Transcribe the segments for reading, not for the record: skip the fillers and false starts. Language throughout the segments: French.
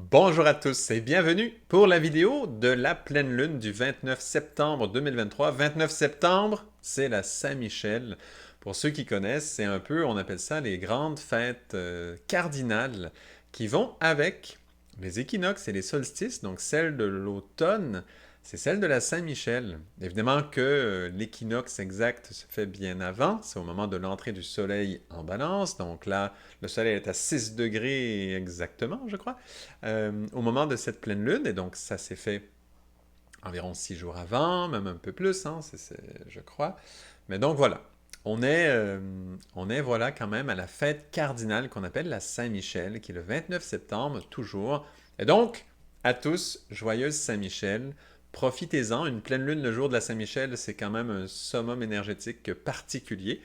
Bonjour à tous et bienvenue pour la vidéo de la pleine lune du 29 septembre 2023. 29 septembre, c'est la Saint-Michel. Pour ceux qui connaissent, c'est un peu, on appelle ça les grandes fêtes cardinales qui vont avec les équinoxes et les solstices, donc celle de l'automne, c'est celle de la Saint-Michel. Évidemment que l'équinoxe exact se fait bien avant, c'est au moment de l'entrée du soleil en balance, donc là, le soleil est à 6 degrés exactement, je crois, au moment de cette pleine lune, et donc ça s'est fait environ 6 jours avant, même un peu plus, hein, je crois. Mais donc voilà, on est voilà quand même à la fête cardinale qu'on appelle la Saint-Michel, qui est le 29 septembre, toujours. Et donc, à tous, joyeuse Saint-Michel. Profitez-en, une pleine lune le jour de la Saint-Michel, c'est quand même un summum énergétique particulier.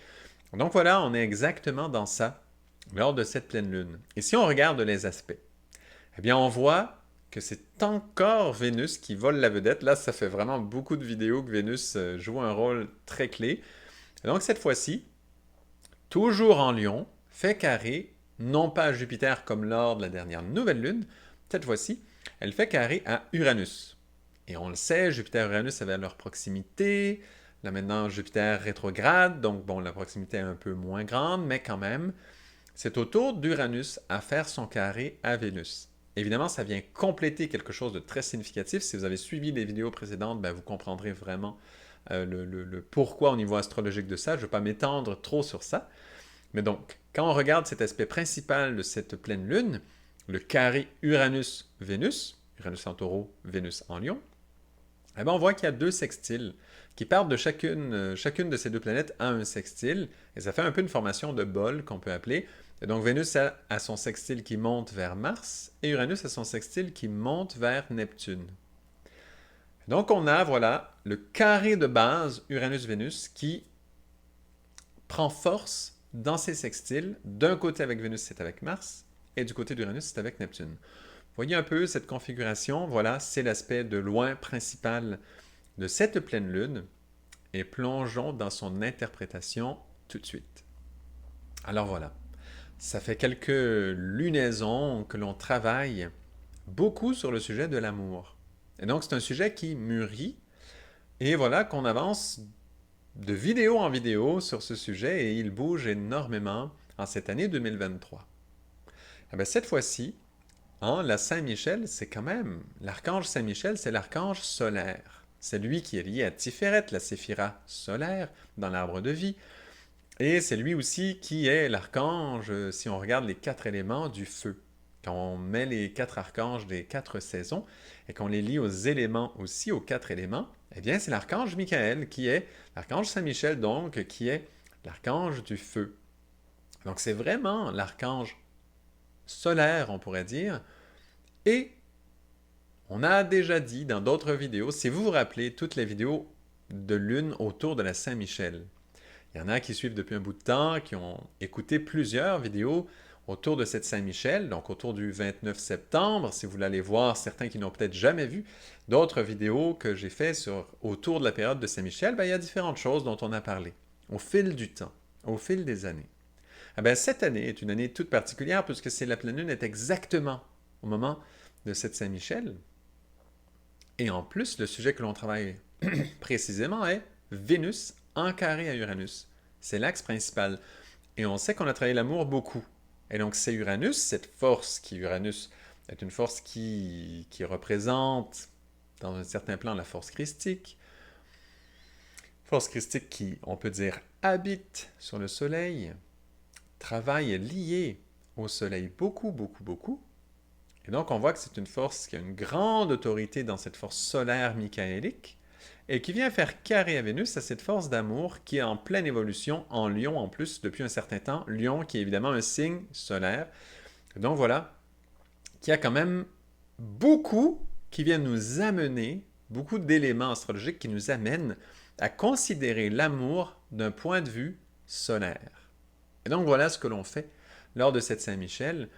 Donc voilà, on est exactement dans ça lors de cette pleine lune. Et si on regarde les aspects, eh bien, on voit que c'est encore Vénus qui vole la vedette. Là, ça fait vraiment beaucoup de vidéos que Vénus joue un rôle très clé. Et donc, cette fois-ci, toujours en Lion, fait carré, non pas à Jupiter comme lors de la dernière nouvelle lune, cette fois-ci, elle fait carré à Uranus. Et on le sait, Jupiter et Uranus avaient leur proximité. Là maintenant, Jupiter rétrograde, donc bon, la proximité est un peu moins grande, mais quand même, c'est au tour d'Uranus à faire son carré à Vénus. Évidemment, ça vient compléter quelque chose de très significatif. Si vous avez suivi les vidéos précédentes, ben, vous comprendrez vraiment le pourquoi au niveau astrologique de ça. Je ne vais pas m'étendre trop sur ça. Mais donc, quand on regarde cet aspect principal de cette pleine lune, le carré Uranus-Vénus, Uranus en taureau, Vénus en lion, eh bien, on voit qu'il y a deux sextiles qui partent de chacune de ces deux planètes à un sextile, et ça fait un peu une formation de bol qu'on peut appeler. Et donc Vénus a son sextile qui monte vers Mars, et Uranus a son sextile qui monte vers Neptune. Donc on a, voilà, le carré de base Uranus-Vénus qui prend force dans ces sextiles. D'un côté avec Vénus, c'est avec Mars, et du côté d'Uranus, c'est avec Neptune. Vous voyez un peu cette configuration, voilà, c'est l'aspect de loin principal de cette pleine lune, et plongeons dans son interprétation tout de suite. Alors voilà, ça fait quelques lunaisons que l'on travaille beaucoup sur le sujet de l'amour. Et donc c'est un sujet qui mûrit, et voilà qu'on avance de vidéo en vidéo sur ce sujet, et il bouge énormément en cette année 2023. Et bien, cette fois-ci, hein, la Saint-Michel, c'est quand même, l'archange Saint-Michel, c'est l'archange solaire. C'est lui qui est lié à Tiferet, la séphira solaire, dans l'arbre de vie. Et c'est lui aussi qui est l'archange, si on regarde les 4 éléments du feu. Quand on met les 4 archanges des 4 saisons et qu'on les lie aux éléments aussi, aux 4 éléments, eh bien c'est l'archange Michael qui est l'archange Saint-Michel, donc, qui est l'archange du feu. Donc c'est vraiment l'archange solaire, on pourrait dire. Et on a déjà dit dans d'autres vidéos, si vous vous rappelez toutes les vidéos de lune autour de la Saint-Michel, il y en a qui suivent depuis un bout de temps, qui ont écouté plusieurs vidéos autour de cette Saint-Michel, donc autour du 29 septembre, si vous voulez aller voir, certains qui n'ont peut-être jamais vu d'autres vidéos que j'ai fait autour de la période de Saint-Michel, ben, il y a différentes choses dont on a parlé au fil du temps, au fil des années. Eh bien, cette année est une année toute particulière puisque c'est la pleine lune est exactement au moment de cette Saint-Michel. Et en plus, le sujet que l'on travaille précisément est Vénus en carré à Uranus. C'est l'axe principal. Et on sait qu'on a travaillé l'amour beaucoup. Et donc c'est Uranus, cette force qui, Uranus, est une force qui représente, dans un certain plan, la force christique. Force christique qui, on peut dire, habite sur le Soleil, travaille lié au Soleil beaucoup, beaucoup, beaucoup. Et donc on voit que c'est une force qui a une grande autorité dans cette force solaire michaélique, et qui vient faire carré à Vénus à cette force d'amour qui est en pleine évolution en Lion en plus depuis un certain temps. Lion qui est évidemment un signe solaire. Donc voilà, qui a quand même beaucoup qui viennent nous amener, beaucoup d'éléments astrologiques qui nous amènent à considérer l'amour d'un point de vue solaire. Et donc voilà ce que l'on fait lors de cette Saint-Michel.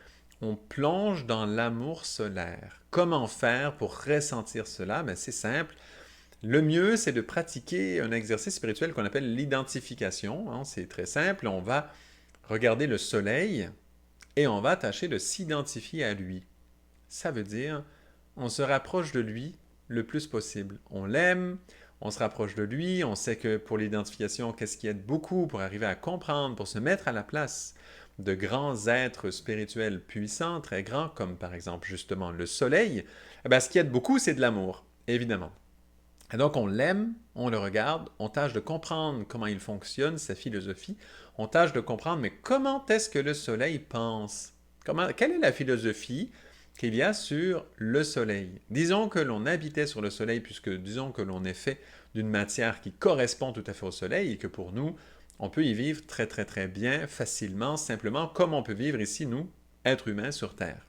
On plonge dans l'amour solaire. Comment faire pour ressentir cela? Ben, c'est simple. Le mieux, c'est de pratiquer un exercice spirituel qu'on appelle l'identification. Hein, c'est très simple. On va regarder le soleil et on va tâcher de s'identifier à lui. Ça veut dire, on se rapproche de lui le plus possible. On l'aime, on se rapproche de lui, on sait que pour l'identification, qu'est-ce qui aide beaucoup pour arriver à comprendre, pour se mettre à la place de grands êtres spirituels puissants, très grands, comme par exemple justement le soleil, eh bien, ce qui aide beaucoup, c'est de l'amour, évidemment. Et donc on l'aime, on le regarde, on tâche de comprendre comment il fonctionne, sa philosophie, on tâche de comprendre, mais comment est-ce que le soleil pense? Quelle est la philosophie qu'il y a sur le soleil? Disons que l'on habitait sur le soleil, puisque disons que l'on est fait d'une matière qui correspond tout à fait au soleil, et que pour nous, on peut y vivre très très très bien, facilement, simplement, comme on peut vivre ici, nous, êtres humains sur Terre.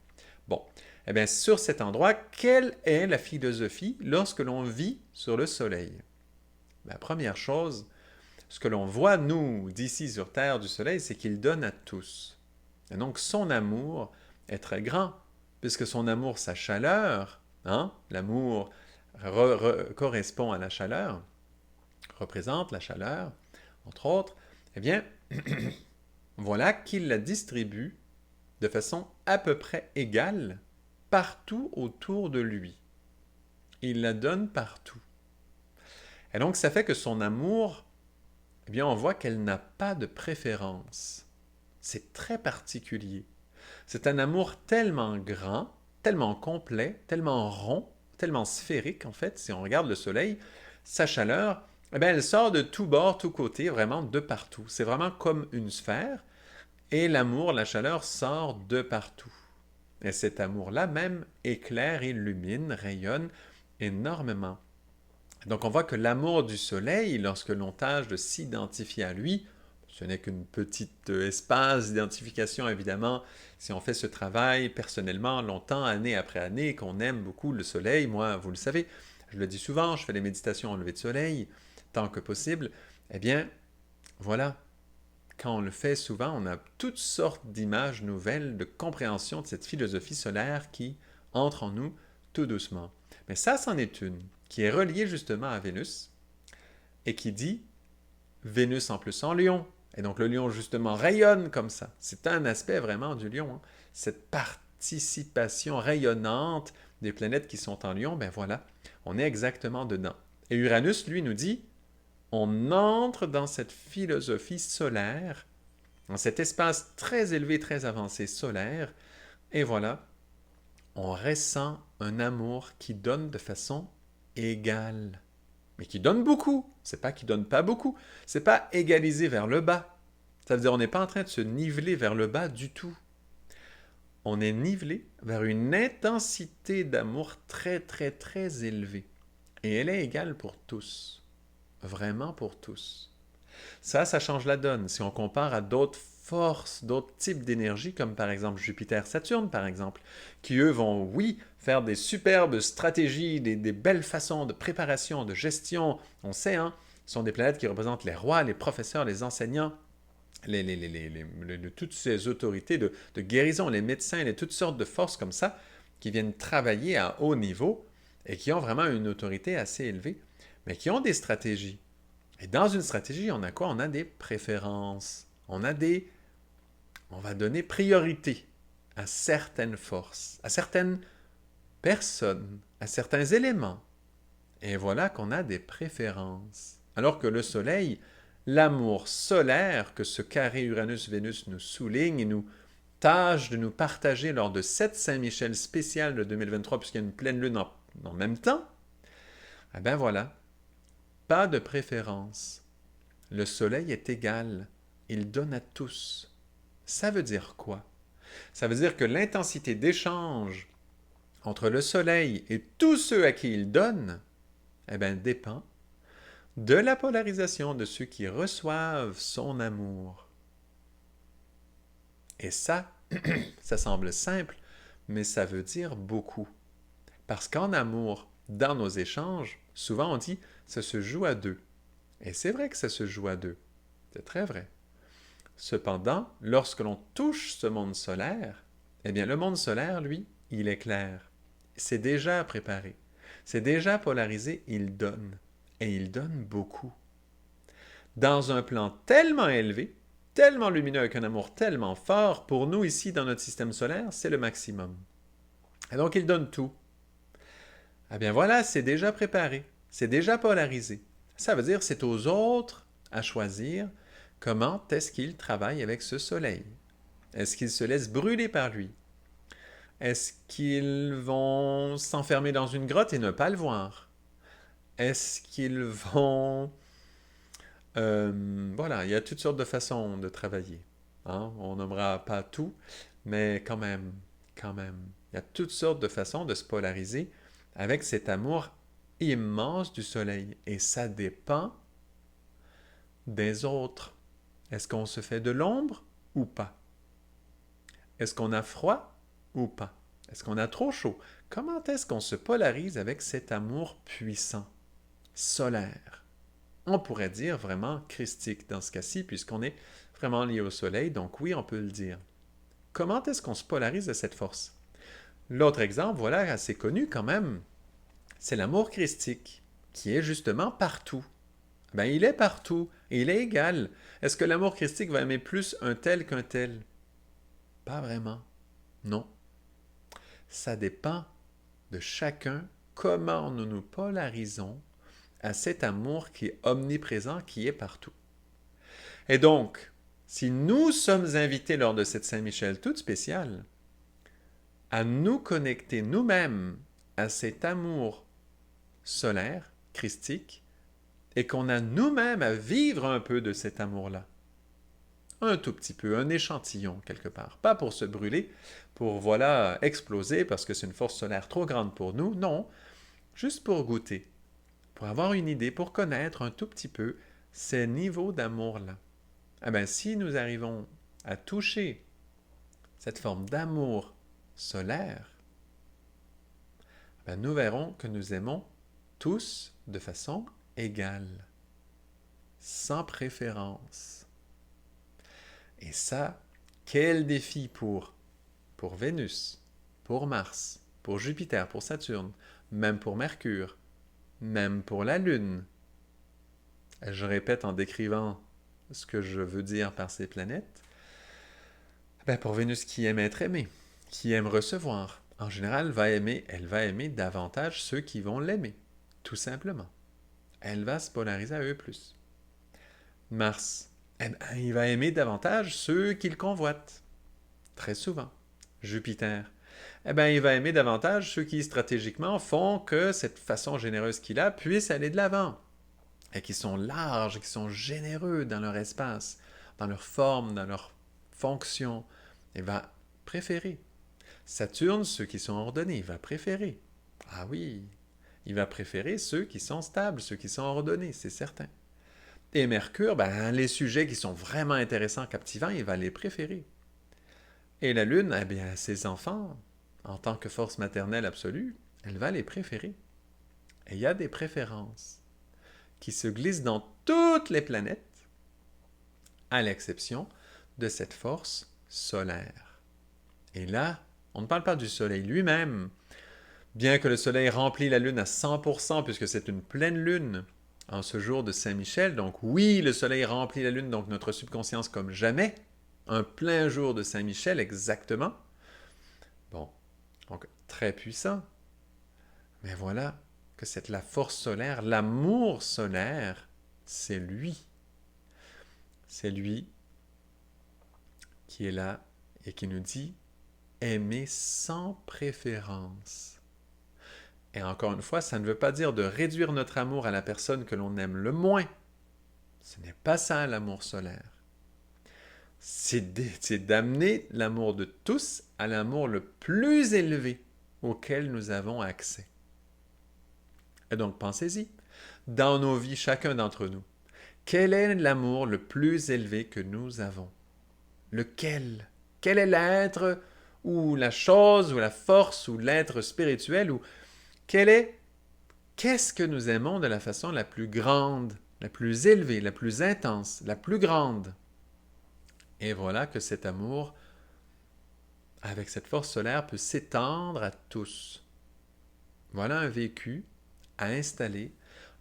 Bon, eh bien, sur cet endroit, quelle est la philosophie lorsque l'on vit sur le soleil? La première chose, ce que l'on voit, nous, d'ici sur Terre, du soleil, c'est qu'il donne à tous. Et donc, son amour est très grand, puisque son amour, sa chaleur, hein, l'amour correspond à la chaleur, représente la chaleur, entre autres, eh bien, voilà qu'il la distribue de façon à peu près égale partout autour de lui. Il la donne partout. Et donc, ça fait que son amour, eh bien, on voit qu'elle n'a pas de préférence. C'est très particulier. C'est un amour tellement grand, tellement complet, tellement rond, tellement sphérique, en fait, si on regarde le soleil, sa chaleur, eh bien, elle sort de tous bords, tous côtés, vraiment de partout. C'est vraiment comme une sphère, et l'amour, la chaleur sort de partout. Et cet amour-là même éclaire, illumine, rayonne énormément. Donc on voit que l'amour du soleil, lorsque l'on tâche de s'identifier à lui, ce n'est qu'une petite espace d'identification évidemment, si on fait ce travail personnellement longtemps, année après année, qu'on aime beaucoup le soleil, moi vous le savez, je le dis souvent, je fais des méditations en lever de soleil, tant que possible, eh bien voilà, quand on le fait souvent, on a toutes sortes d'images nouvelles, de compréhension de cette philosophie solaire qui entre en nous tout doucement. Mais ça, c'en est une qui est reliée justement à Vénus et qui dit Vénus en plus en lion. Et donc le lion justement rayonne comme ça. C'est un aspect vraiment du lion. Hein. Cette participation rayonnante des planètes qui sont en lion, ben voilà, on est exactement dedans. Et Uranus, lui, nous dit on entre dans cette philosophie solaire, dans cet espace très élevé, très avancé solaire, et voilà, on ressent un amour qui donne de façon égale, mais qui donne beaucoup. C'est pas qui donne pas beaucoup, c'est pas égalisé vers le bas. Ça veut dire on n'est pas en train de se niveler vers le bas du tout. On est nivelé vers une intensité d'amour très très très élevée. Et elle est égale pour tous. Vraiment pour tous. Ça change la donne. Si on compare à d'autres forces, d'autres types d'énergie, comme par exemple Jupiter-Saturne, par exemple, qui eux vont, oui, faire des superbes stratégies, des belles façons de préparation, de gestion. On sait, hein, ce sont des planètes qui représentent les rois, les professeurs, les enseignants, toutes ces autorités de guérison, les médecins, toutes sortes de forces comme ça, qui viennent travailler à haut niveau et qui ont vraiment une autorité assez élevée, mais qui ont des stratégies. Et dans une stratégie, on a quoi? On a des préférences. On va donner priorité à certaines forces, à certaines personnes, à certains éléments. Et voilà qu'on a des préférences. Alors que le Soleil, l'amour solaire que ce carré Uranus-Vénus nous souligne et nous tâche de nous partager lors de cette Saint-Michel spéciale de 2023, puisqu'il y a une pleine lune en même temps, eh bien voilà, pas de préférence. Le soleil est égal. Il donne à tous. Ça veut dire quoi? Ça veut dire que l'intensité d'échange entre le soleil et tous ceux à qui il donne, eh bien, dépend de la polarisation de ceux qui reçoivent son amour. Et ça, ça semble simple, mais ça veut dire beaucoup. Parce qu'en amour, dans nos échanges, souvent on dit ça se joue à deux. Et c'est vrai que ça se joue à deux. C'est très vrai. Cependant, lorsque l'on touche ce monde solaire, eh bien le monde solaire, lui, il est clair. C'est déjà préparé. C'est déjà polarisé, il donne. Et il donne beaucoup. Dans un plan tellement élevé, tellement lumineux, avec un amour tellement fort, pour nous ici dans notre système solaire, c'est le maximum. Et donc il donne tout. Eh bien voilà, c'est déjà préparé, c'est déjà polarisé. Ça veut dire que c'est aux autres à choisir comment est-ce qu'ils travaillent avec ce soleil. Est-ce qu'ils se laissent brûler par lui? Est-ce qu'ils vont s'enfermer dans une grotte et ne pas le voir? Est-ce qu'ils vont... voilà, il y a toutes sortes de façons de travailler. Hein? On nommera pas tout, mais quand même, il y a toutes sortes de façons de se polariser avec cet amour immense du soleil. Et ça dépend des autres. Est-ce qu'on se fait de l'ombre ou pas? Est-ce qu'on a froid ou pas? Est-ce qu'on a trop chaud? Comment est-ce qu'on se polarise avec cet amour puissant, solaire? On pourrait dire vraiment christique dans ce cas-ci, puisqu'on est vraiment lié au soleil, donc oui, on peut le dire. Comment est-ce qu'on se polarise de cette force? L'autre exemple, voilà, assez connu quand même, c'est l'amour christique, qui est justement partout. Ben, il est partout, et il est égal. Est-ce que l'amour christique va aimer plus un tel qu'un tel? Pas vraiment. Non. Ça dépend de chacun comment nous nous polarisons à cet amour qui est omniprésent, qui est partout. Et donc, si nous sommes invités lors de cette Saint-Michel toute spéciale à nous connecter nous-mêmes à cet amour solaire, christique, et qu'on a nous-mêmes à vivre un peu de cet amour-là, un tout petit peu, un échantillon quelque part. Pas pour se brûler, pour voilà exploser parce que c'est une force solaire trop grande pour nous, non, juste pour goûter, pour avoir une idée, pour connaître un tout petit peu ces niveaux d'amour-là. Eh bien, si nous arrivons à toucher cette forme d'amour solaire, ben nous verrons que nous aimons tous de façon égale, sans préférence. Et ça, quel défi pour Vénus, pour Mars, pour Jupiter, pour Saturne, même pour Mercure, même pour la Lune. Je répète en décrivant ce que je veux dire par ces planètes. Ben pour Vénus qui aime être aimée, qui aime recevoir, en général, elle va aimer davantage ceux qui vont l'aimer, tout simplement. Elle va se polariser à eux plus. Mars, eh ben, il va aimer davantage ceux qu'il convoite, très souvent. Jupiter, eh ben, il va aimer davantage ceux qui stratégiquement font que cette façon généreuse qu'il a puisse aller de l'avant, et qui sont larges, qui sont généreux dans leur espace, dans leur forme, dans leur fonction. Il va préférer. Saturne, ceux qui sont ordonnés, il va préférer. Ah oui, il va préférer ceux qui sont stables, ceux qui sont ordonnés, c'est certain. Et Mercure, ben, les sujets qui sont vraiment intéressants, captivants, il va les préférer. Et la Lune, eh bien, ses enfants, en tant que force maternelle absolue, elle va les préférer. Et il y a des préférences qui se glissent dans toutes les planètes, à l'exception de cette force solaire. Et là, on ne parle pas du Soleil lui-même, bien que le Soleil remplit la Lune à 100%, puisque c'est une pleine Lune en ce jour de Saint-Michel. Donc oui, le Soleil remplit la Lune, donc notre subconscience comme jamais. Un plein jour de Saint-Michel, exactement. Bon, donc très puissant. Mais voilà que c'est la force solaire, l'amour solaire, c'est lui. C'est lui qui est là et qui nous dit aimer sans préférence. Et encore une fois, ça ne veut pas dire de réduire notre amour à la personne que l'on aime le moins. Ce n'est pas ça l'amour solaire. C'est d'amener l'amour de tous à l'amour le plus élevé auquel nous avons accès. Et donc pensez-y, dans nos vies, chacun d'entre nous, quel est l'amour le plus élevé que nous avons? Lequel? Quel est l'être ou la chose ou la force ou l'être spirituel ou qu'est-ce que nous aimons de la façon la plus grande, la plus élevée, la plus intense, la plus grande? Et voilà que cet amour, avec cette force solaire, peut s'étendre à tous. Voilà un vécu à installer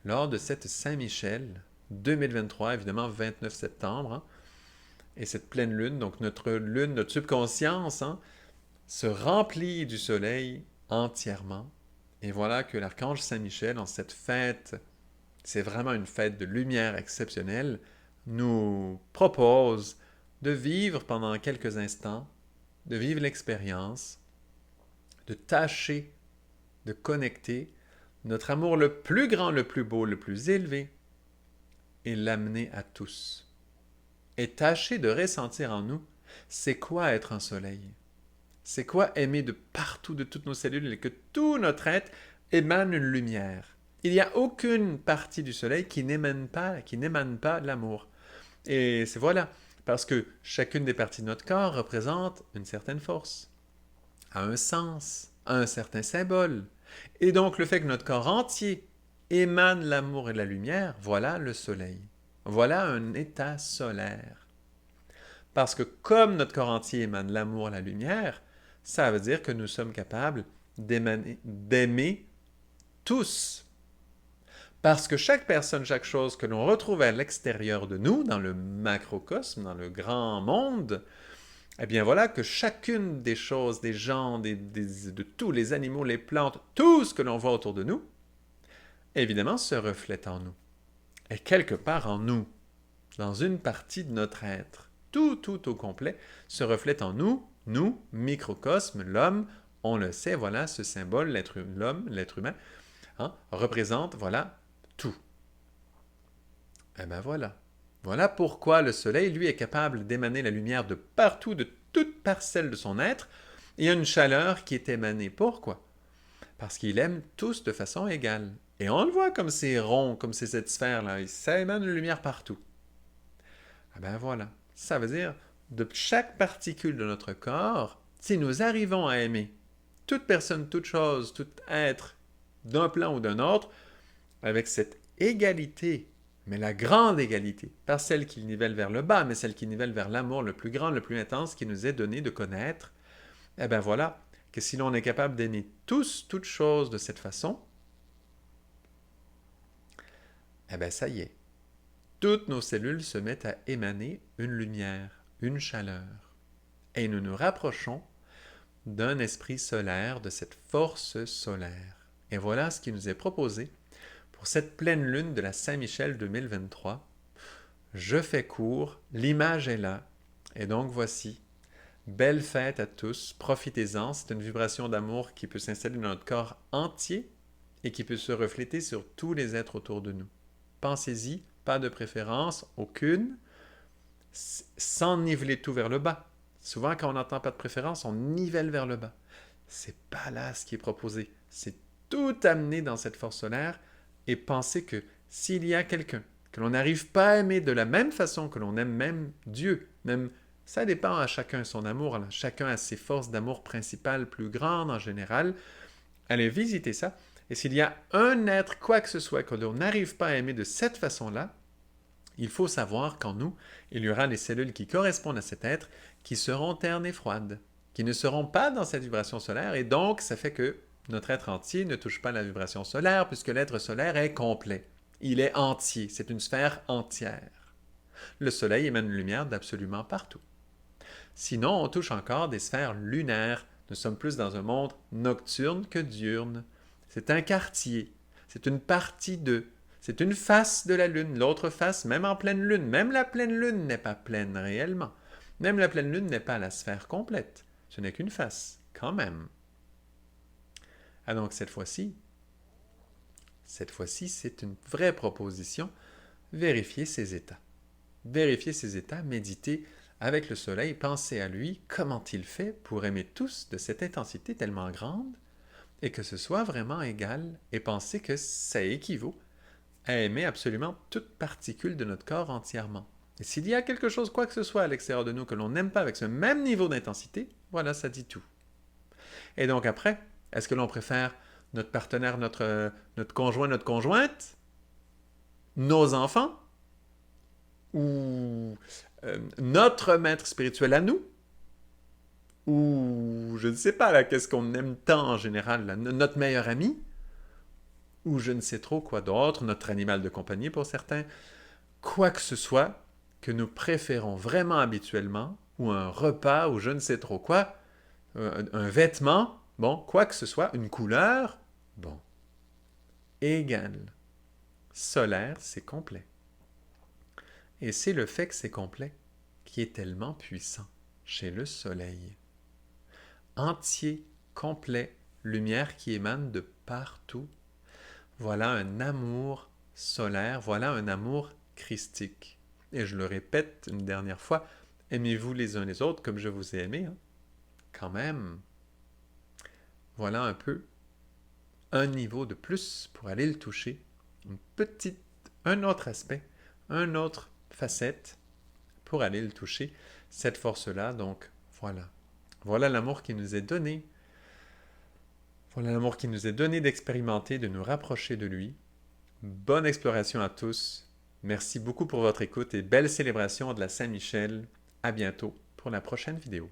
lors de cette Saint-Michel 2023, évidemment 29 septembre, hein, et cette pleine lune, donc notre lune, notre subconscience, hein, se remplit du soleil entièrement. Et voilà que l'archange Saint-Michel, en cette fête, c'est vraiment une fête de lumière exceptionnelle, nous propose de vivre pendant quelques instants, de vivre l'expérience, de tâcher de connecter notre amour le plus grand, le plus beau, le plus élevé et l'amener à tous. Et tâcher de ressentir en nous, c'est quoi être un soleil? C'est quoi aimer de partout, de toutes nos cellules et que tout notre être émane une lumière? Il n'y a aucune partie du soleil qui n'émane pas de l'amour. Et c'est voilà, parce que chacune des parties de notre corps représente une certaine force, a un sens, a un certain symbole. Et donc le fait que notre corps entier émane l'amour et la lumière, voilà le soleil. Voilà un état solaire. Parce que comme notre corps entier émane l'amour et la lumière, ça veut dire que nous sommes capables d'aimer tous. Parce que chaque personne, chaque chose que l'on retrouve à l'extérieur de nous, dans le macrocosme, dans le grand monde, eh bien voilà que chacune des choses, des gens, de tous les animaux, les plantes, tout ce que l'on voit autour de nous, évidemment se reflète en nous. Et quelque part en nous, dans une partie de notre être, tout au complet se reflète en nous, nous, microcosme, l'homme, on le sait, voilà ce symbole, l'homme, l'être humain, représente, voilà, tout. Eh bien voilà. Voilà pourquoi le soleil, lui, est capable d'émaner la lumière de partout, de toute parcelle de son être, et a une chaleur qui est émanée. Pourquoi? Parce qu'il aime tous de façon égale. Et on le voit comme c'est rond, comme c'est cette sphère-là, ça émane une lumière partout. Ah ben voilà. Ça veut dire, de chaque particule de notre corps, si nous arrivons à aimer toute personne, toute chose, tout être, d'un plan ou d'un autre, avec cette égalité, mais la grande égalité, pas celle qui nivelle vers le bas, mais celle qui nivelle vers l'amour le plus grand, le plus intense qui nous est donné de connaître, eh bien voilà, que si l'on est capable d'aimer tous, toutes choses de cette façon, eh bien ça y est, toutes nos cellules se mettent à émaner une lumière, une chaleur, et nous nous rapprochons d'un esprit solaire, de cette force solaire. Et voilà ce qui nous est proposé pour cette pleine lune de la Saint-Michel 2023. Je fais court, l'image est là, et donc voici. Belle fête à tous, profitez-en, c'est une vibration d'amour qui peut s'installer dans notre corps entier et qui peut se refléter sur tous les êtres autour de nous. Pensez-y, pas de préférence, aucune, sans niveler tout vers le bas. Souvent, quand on n'entend pas de préférence, on nivelle vers le bas. C'est pas là ce qui est proposé. C'est tout amener dans cette force solaire et penser que s'il y a quelqu'un que l'on n'arrive pas à aimer de la même façon que l'on aime même Dieu, même ça dépend à chacun son amour, là. Chacun a ses forces d'amour principales plus grandes en général. Allez visiter ça. Et s'il y a un être, quoi que ce soit, que l'on n'arrive pas à aimer de cette façon-là, il faut savoir qu'en nous, il y aura les cellules qui correspondent à cet être qui seront ternes et froides, qui ne seront pas dans cette vibration solaire, et donc ça fait que notre être entier ne touche pas la vibration solaire, puisque l'être solaire est complet. Il est entier, c'est une sphère entière. Le soleil émane une lumière d'absolument partout. Sinon, on touche encore des sphères lunaires. Nous sommes plus dans un monde nocturne que diurne. C'est un quartier, c'est une partie de, c'est une face de la Lune. L'autre face, même en pleine Lune, même la pleine Lune n'est pas pleine réellement. Même la pleine Lune n'est pas la sphère complète. Ce n'est qu'une face, quand même. Ah donc cette fois-ci, c'est une vraie proposition. Vérifiez ces états. Vérifiez ces états, méditez avec le soleil, pensez à lui, comment il fait pour aimer tous de cette intensité tellement grande et que ce soit vraiment égal et pensez que ça équivaut à aimer absolument toute particule de notre corps entièrement. Et s'il y a quelque chose, quoi que ce soit à l'extérieur de nous que l'on n'aime pas avec ce même niveau d'intensité, voilà, ça dit tout. Et donc après, est-ce que l'on préfère notre partenaire, notre conjoint, notre conjointe, nos enfants, ou notre maître spirituel à nous, ou je ne sais pas, là, qu'est-ce qu'on aime tant en général, là, notre meilleur ami, ou je ne sais trop quoi d'autre, notre animal de compagnie pour certains, quoi que ce soit que nous préférons vraiment habituellement, ou un repas, ou je ne sais trop quoi, un vêtement, Bon, quoi que ce soit, une couleur, bon, égale. Solaire, c'est complet. Et c'est le fait que c'est complet qui est tellement puissant chez le Soleil. Entier, complet, lumière qui émane de partout. Voilà un amour solaire, voilà un amour christique. Et je le répète une dernière fois, aimez-vous les uns les autres comme je vous ai aimé. Hein? Quand même, voilà un peu un niveau de plus pour aller le toucher. Un autre aspect, une autre facette pour aller le toucher. Cette force-là, donc voilà. Voilà l'amour qui nous est donné. Voilà l'amour qui nous est donné d'expérimenter, de nous rapprocher de lui. Bonne exploration à tous. Merci beaucoup pour votre écoute et belle célébration de la Saint-Michel. À bientôt pour la prochaine vidéo.